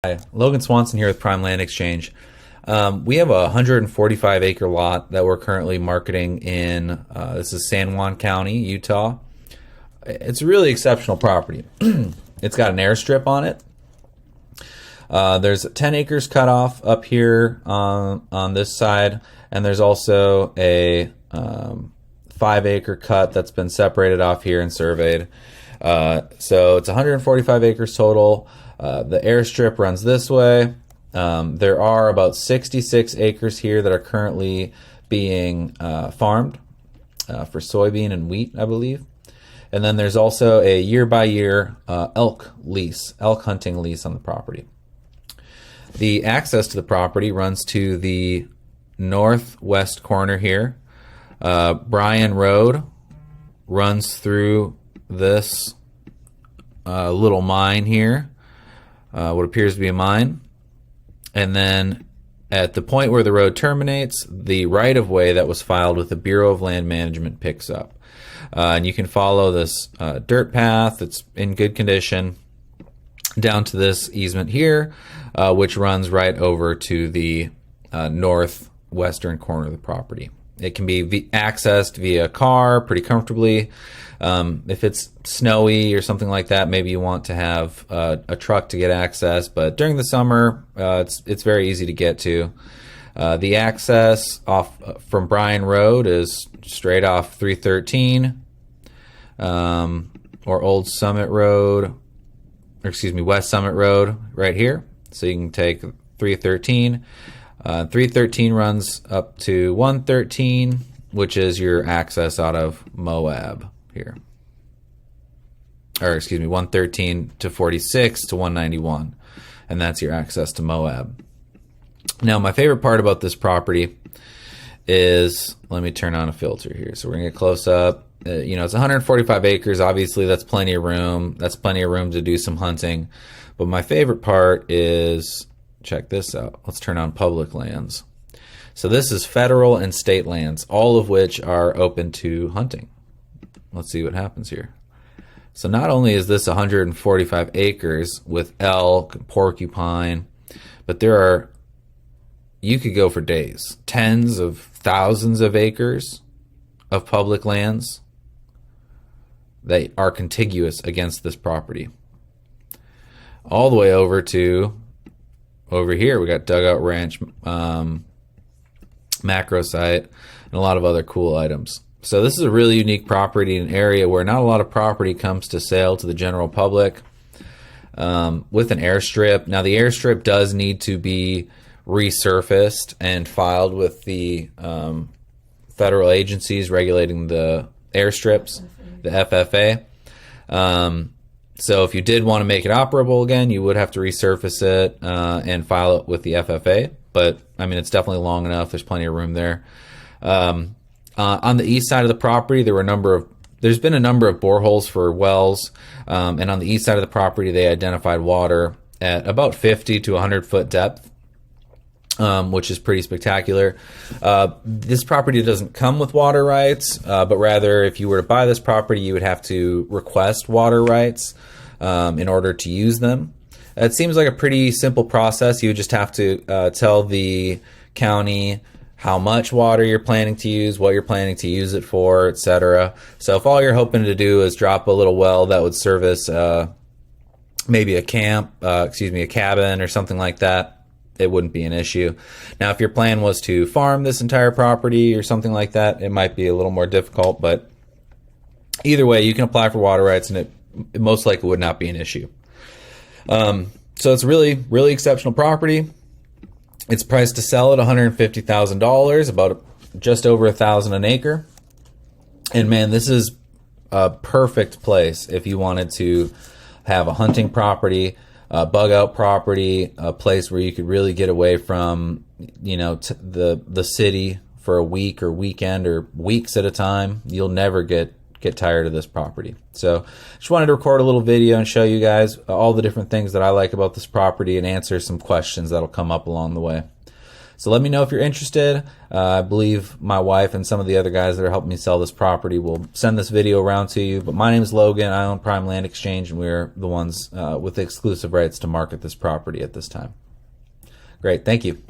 Hi, Logan Swanson here with Prime Land Exchange. We have a 145 acre lot that we're currently marketing in. This is San Juan County, Utah. It's a really exceptional property. It's got an airstrip on it. There's 10 acres cut off up here on this side, and there's also a 5 acre cut that's been separated off here and surveyed. So it's 145 acres total. The airstrip runs this way. There are about 66 acres here that are currently being farmed for soybean and wheat, I believe. And then there's also a year-by-year elk hunting lease on the property. The access to the property runs to the northwest corner here. Bryan Road runs through this little mine here. What appears to be a mine. And then at the point where the road terminates, the right-of-way that was filed with the Bureau of Land Management picks up. And you can follow this dirt path that's in good condition down to this easement here, which runs right over to the northwestern corner of the property. It can be accessed via car pretty comfortably. If it's snowy or something like that, maybe you want to have a truck to get access. But during the summer, it's very easy to get to. The access off from Bryan Road is straight off 313 or Old Summit Road, or excuse me, West Summit Road right here. So you can take 313. 313 runs up to 113, which is your access out of Moab here. Or excuse me, 113 to 46 to 191. And that's your access to Moab. Now, my favorite part about this property is, let me turn on a filter here. So we're going to get close up. It's 145 acres. Obviously, that's plenty of room. That's plenty of room to do some hunting. But my favorite part is, check this out. Let's turn on public lands. So this is federal and state lands, all of which are open to hunting. Let's see what happens here. So not only is this 145 acres with elk, porcupine, but you could go for days, tens of thousands of acres of public lands that are contiguous against this property. All the way over here, we got Dugout Ranch, macro site, and a lot of other cool items. So this is a really unique property in an area where not a lot of property comes to sale to the general public, with an airstrip. Now, the airstrip does need to be resurfaced and filed with the federal agencies regulating the airstrips, the FFA. So if you did want to make it operable again, you would have to resurface it and file it with the FFA. But, I mean, it's definitely long enough. There's plenty of room there. On the east side of the property, there's been a number of boreholes for wells. And on the east side of the property, they identified water at about 50 to 100 foot depth, which is pretty spectacular. This property doesn't come with water rights, but rather if you were to buy this property, you would have to request water rights in order to use them. It seems like a pretty simple process. You would just have to tell the county how much water you're planning to use, what you're planning to use it for, etc. So if all you're hoping to do is drop a little well that would service maybe a cabin or something like that, it wouldn't be an issue. Now, if your plan was to farm this entire property or something like that, it might be a little more difficult, but either way, you can apply for water rights and it most likely would not be an issue. So it's really, really exceptional property. It's priced to sell at $150,000, about just over $1,000 an acre. And man, this is a perfect place if you wanted to have a hunting property, a bug out property, a place where you could really get away from, the city for a week or weekend or weeks at a time. You'll never get tired of this property. So just wanted to record a little video and show you guys all the different things that I like about this property and answer some questions that'll come up along the way. So let me know if you're interested. I believe my wife and some of the other guys that are helping me sell this property will send this video around to you. But my name is Logan. I own Prime Land Exchange, and we're the ones with the exclusive rights to market this property at this time. Great. Thank you.